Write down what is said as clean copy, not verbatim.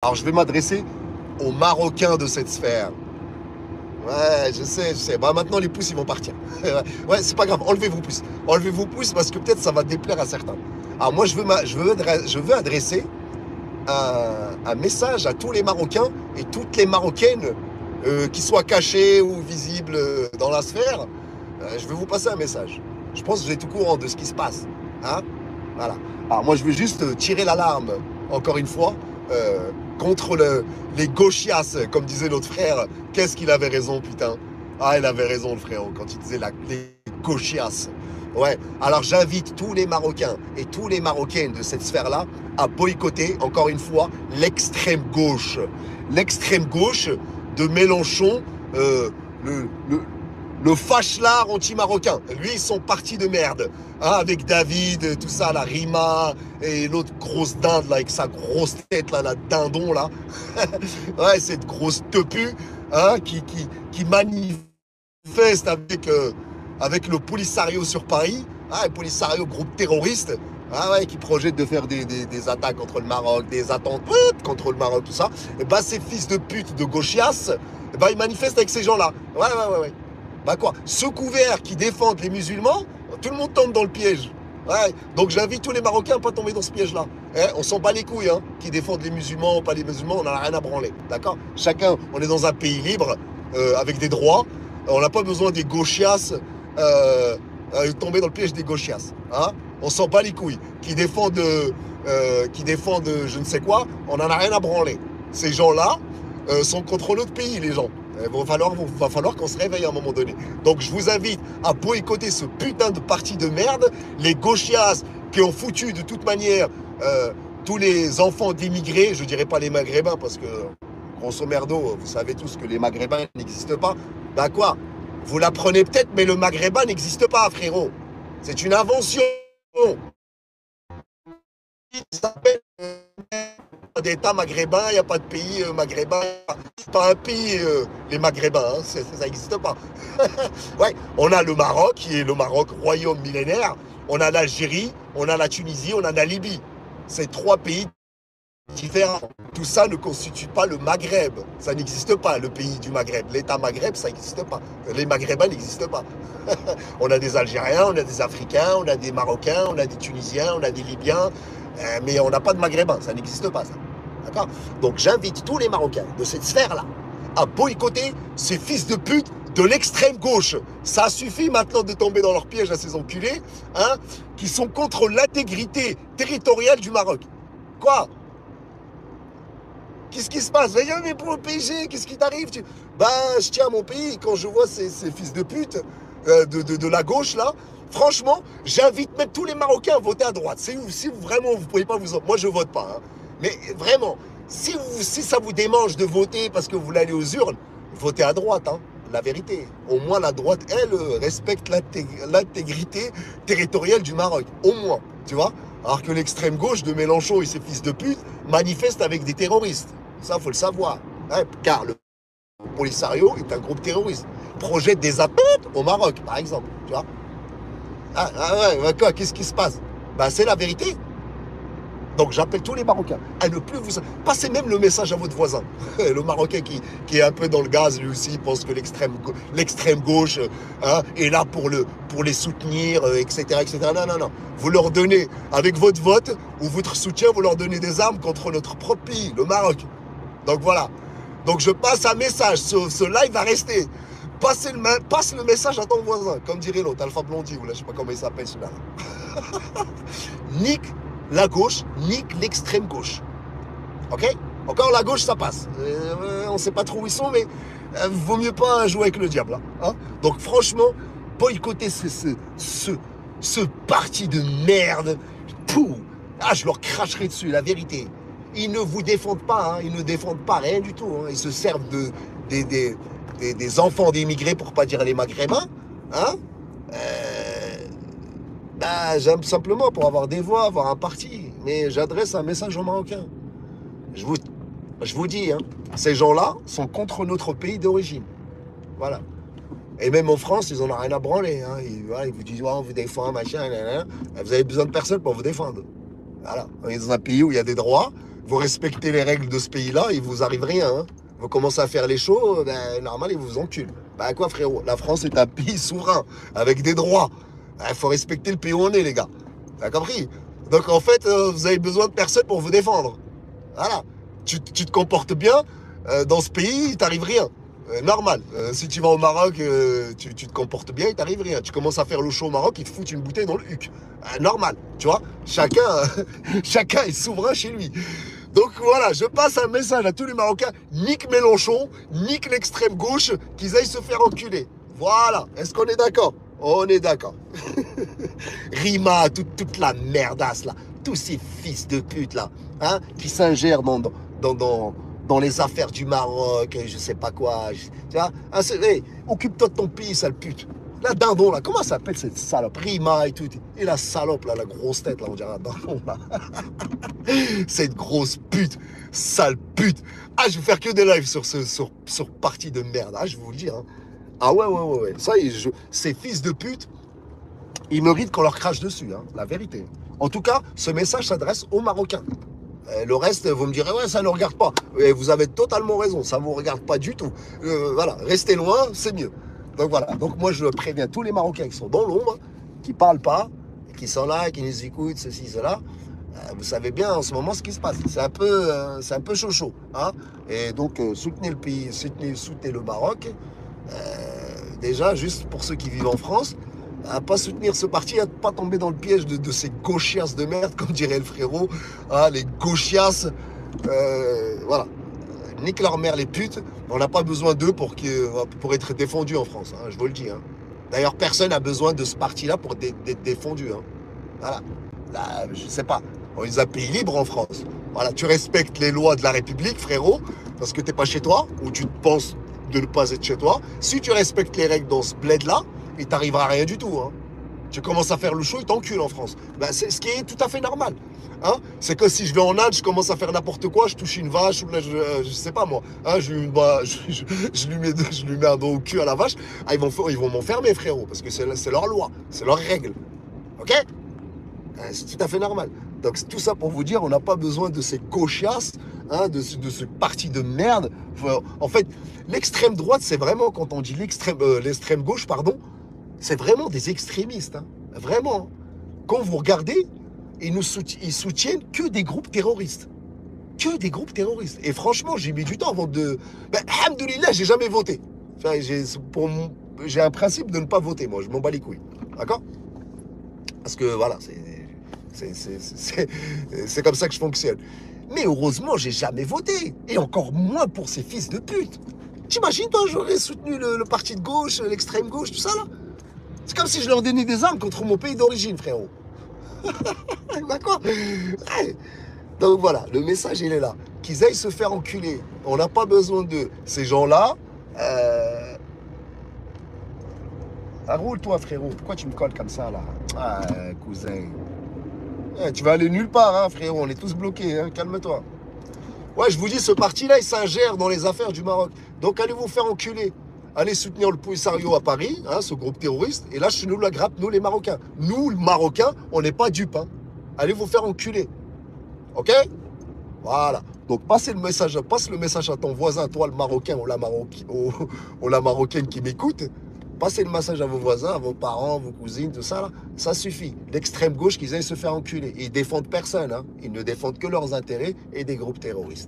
Alors, je vais m'adresser aux Marocains de cette sphère. Ouais, je sais, je sais. Bah, maintenant, les pouces, ils vont partir. Ouais, c'est pas grave. Enlevez vos pouces. Enlevez vos pouces parce que peut-être ça va déplaire à certains. Alors, moi, je veux adresser un message à tous les Marocains et toutes les Marocaines qui soient cachés ou visibles dans la sphère. Je vais vous passer un message. Je pense que vous êtes au courant de ce qui se passe. Hein. Voilà. Alors, moi, je veux juste tirer l'alarme, encore une fois, euh, contre les gauchias, comme disait notre frère. Qu'est-ce qu'il avait raison, putain. Ah, il avait raison, le frérot, quand il disait les gauchias. Ouais, alors j'invite tous les Marocains et tous les Marocaines de cette sphère-là à boycotter, encore une fois, l'extrême gauche. L'extrême gauche de Mélenchon, le, le, le fâchelard anti-marocain. Lui, ils sont partis de merde. Hein, avec David, tout ça, la Rima, et l'autre grosse dinde, là, avec sa grosse tête, là, la dindon, là. Ouais, cette grosse tepu, hein, qui manifeste avec le Polisario sur Paris, hein, le Polisario, groupe terroriste, ah ouais, qui projette de faire des attaques contre le Maroc, des attentes contre le Maroc, tout ça. Et bah, ces fils de pute de gauchias, et bah, ils manifestent avec ces gens-là. Ouais, ouais, ouais, ouais. Bah quoi, sous couvert qui défendent les musulmans, tout le monde tombe dans le piège. Ouais, donc j'invite tous les Marocains à pas tomber dans ce piège-là. Eh, on s'en bat les couilles, hein, qui défendent les musulmans ou pas les musulmans, on n'en a rien à branler. D'accord. Chacun, on est dans un pays libre, avec des droits. On n'a pas besoin des gauchias tomber dans le piège des gauchias. Hein. On s'en bat les couilles. Qui défendent je ne sais quoi, on n'en a rien à branler. Ces gens-là sont contre notre pays, les gens. Il va falloir qu'on se réveille à un moment donné. Donc je vous invite à boycotter ce putain de parti de merde, les gauchias qui ont foutu de toute manière tous les enfants d'immigrés, je dirais pas les maghrébins parce que grosso merdo, vous savez tous que les maghrébins n'existent pas. Ben quoi? Vous l'apprenez peut-être, mais le maghrébin n'existe pas, frérot. C'est une invention. Ça s'appelle d'État maghrébin, il n'y a pas de pays maghrébin. C'est pas un pays, les maghrébins, hein, ça n'existe pas. Ouais, on a le Maroc, qui est le Maroc, royaume millénaire. On a l'Algérie, on a la Tunisie, on a la Libye. C'est trois pays différents. Tout ça ne constitue pas le Maghreb. Ça n'existe pas, le pays du Maghreb. L'État Maghreb, ça n'existe pas. Les Maghrébins n'existent pas. On a des Algériens, on a des Africains, on a des Marocains, on a des Tunisiens, on a des Libyens, mais on n'a pas de Maghrébins. Ça n'existe pas, ça. D'accord. Donc j'invite tous les Marocains de cette sphère-là à boycotter ces fils de pute de l'extrême gauche. Ça suffit maintenant de tomber dans leur piège à ces enculés, hein, qui sont contre l'intégrité territoriale du Maroc. Quoi? Qu'est-ce qui se passe? Mais pour le PSG, qu'est-ce qui t'arrive? Ben, je tiens à mon pays quand je vois ces fils de pute de la gauche, là. Franchement, j'invite même tous les Marocains à voter à droite. Si vous, vraiment, vous pouvez pas vous... Moi, je vote pas. Hein. Mais vraiment, si ça vous démange de voter parce que vous voulez aller aux urnes, votez à droite. Hein. La vérité. Au moins, la droite, elle, respecte l'intégrité territoriale du Maroc. Au moins, tu vois. Alors que l'extrême gauche de Mélenchon et ses fils de pute manifestent avec des terroristes. Ça, faut le savoir. Hein, car le Polisario est un groupe terroriste. Projette des attaques au Maroc, par exemple. Tu vois. Ouais, quoi, qu'est-ce qui se passe? Ben, c'est la vérité. Donc j'appelle tous les Marocains à ne plus vous... Passez même le message à votre voisin. Le Marocain qui est un peu dans le gaz, lui aussi, pense que l'extrême gauche hein, est là pour les soutenir, etc., etc. Non, non, non. Vous leur donnez, avec votre vote ou votre soutien, vous leur donnez des armes contre notre propre pays, le Maroc. Donc voilà. Donc je passe un message. Ce live va rester. Passe le message à ton voisin, comme dirait l'autre, Alpha Blondie, ou là, je sais pas comment il s'appelle celui-là. Nique la gauche, nique l'extrême gauche. Ok? Encore la gauche, ça passe. On sait pas trop où ils sont, mais vaut mieux pas jouer avec le diable. Hein? Donc franchement, boycotter ce parti de merde, pouh, ah, je leur cracherai dessus, la vérité. Ils ne vous défendent pas, hein, ils ne défendent pas rien du tout. Hein. Ils se servent des enfants d'immigrés, pour pas dire les maghrébins. Hein? Bah, j'aime simplement pour avoir des voix, avoir un parti. Mais j'adresse un message aux Marocains. Je vous dis, hein, ces gens-là sont contre notre pays d'origine. Voilà. Et même en France, ils en ont rien à branler. Hein. Voilà, ils vous disent, ouais, on vous défend, machin, nan, nan. Vous avez besoin de personne pour vous défendre. Voilà. On est dans un pays où il y a des droits. vous respectez les règles de ce pays-là, il vous arrive rien. Hein. Vous commencez à faire les shows, ben, normal, ils vous enculent. Ben quoi, frérot? La France est un pays souverain, avec des droits. Il faut respecter le pays où on est, les gars. T'as compris? Donc, en fait, vous avez besoin de personne pour vous défendre. Voilà. Tu te comportes bien, dans ce pays, il t'arrive rien. Normal. Si tu vas au Maroc, tu te comportes bien, il t'arrive rien. Tu commences à faire le show au Maroc, ils te foutent une bouteille dans le huc. Normal, tu vois. Chacun, chacun est souverain chez lui. Donc voilà, je passe un message à tous les Marocains. Nique Mélenchon, nique l'extrême gauche, qu'ils aillent se faire enculer. Voilà. Est-ce qu'on est d'accord? On est d'accord. Rima, toute la merdasse là. Tous ces fils de pute là, hein, qui s'ingèrent dans les affaires du Maroc, je sais pas quoi. Tu vois, hein, hey, occupe-toi de ton pays, sale pute. La dindon, là, comment s'appelle cette salope? Rima et tout. Et la salope, là, la grosse tête, là, on dirait un dindon, là. Cette grosse pute, sale pute. Ah, je vais faire que des lives sur partie de merde. Ah, je vais vous le dire. Hein. Ah ouais. Ça, ces fils de pute, ils méritent qu'on leur crache dessus, hein, la vérité. En tout cas, ce message s'adresse aux Marocains. Le reste, vous me direz, ouais, ça ne regarde pas. Et vous avez totalement raison, ça ne vous regarde pas du tout. Voilà, restez loin, c'est mieux. Donc voilà, donc moi je préviens tous les Marocains qui sont dans l'ombre, qui ne parlent pas, qui sont là, qui nous écoutent, ceci, cela. Vous savez bien en ce moment ce qui se passe. C'est un peu chaud. Hein. Et donc soutenez le pays, soutenez le Maroc. Déjà, juste pour ceux qui vivent en France, à pas soutenir ce parti, à ne pas tomber dans le piège de ces gauchias de merde, comme dirait le frérot. Hein, les gauchias, voilà. Nique leur mère les putes. On n'a pas besoin d'eux pour être défendus en France, hein, je vous le dis. Hein. D'ailleurs, personne n'a besoin de ce parti-là pour être défendu. Hein. Voilà. Là, je sais pas. On les a pays libres en France. Voilà, tu respectes les lois de la République, frérot, parce que tu n'es pas chez toi, ou tu penses de ne pas être chez toi. Si tu respectes les règles dans ce bled-là, il t'arrivera rien du tout. Hein. Tu commences à faire le show, il t'encule en France. Ben, c'est ce qui est tout à fait normal. Hein. C'est que si je vais en Inde, je commence à faire n'importe quoi, je touche une vache, ou là, je sais pas moi. Hein, je lui mets un dos au cul à la vache. Ah, ils vont m'enfermer, frérot, parce que c'est leur loi, c'est leur règle. Ok? C'est tout à fait normal. Donc tout ça pour vous dire, on n'a pas besoin de ces gauchias, hein, de ce parti de merde. En fait, l'extrême droite, c'est vraiment, quand on dit l'extrême gauche, pardon, c'est vraiment des extrémistes. Hein, vraiment. Quand vous regardez, ils soutiennent que des groupes terroristes. Que des groupes terroristes. Et franchement, j'ai mis du temps avant de... Ben, alhamdoulilah, j'ai jamais voté. Enfin, j'ai un principe de ne pas voter, moi. Je m'en bats les couilles. D'accord? Parce que, voilà, c'est comme ça que je fonctionne. Mais heureusement, j'ai jamais voté. Et encore moins pour ces fils de pute. T'imagines, toi, j'aurais soutenu le parti de gauche, l'extrême gauche, tout ça, là? C'est comme si je leur donnais des armes contre mon pays d'origine, frérot. D'accord? Ouais. Donc voilà, le message, il est là. Qu'ils aillent se faire enculer. On n'a pas besoin de ces gens-là. Roule-toi, frérot. Pourquoi tu me colles comme ça, là? Ah, cousin. Tu vas aller nulle part, hein, frérot. On est tous bloqués, hein. Calme-toi. Ouais, je vous dis, ce parti-là, il s'ingère dans les affaires du Maroc. Donc, allez vous faire enculer. Allez soutenir le Polisario à Paris, hein, ce groupe terroriste. Et là, chez nous, la grappe, nous, les Marocains. Nous, le Marocain, on n'est pas dupes. Hein. Allez vous faire enculer. OK? Voilà. Donc, passe le message à ton voisin, toi, le Marocain ou la Marocaine qui m'écoute. Passez le message à vos voisins, à vos parents, vos cousines, tout ça, là. Ça suffit. L'extrême gauche, qu'ils aillent se faire enculer. Ils défendent personne. Hein. Ils ne défendent que leurs intérêts et des groupes terroristes.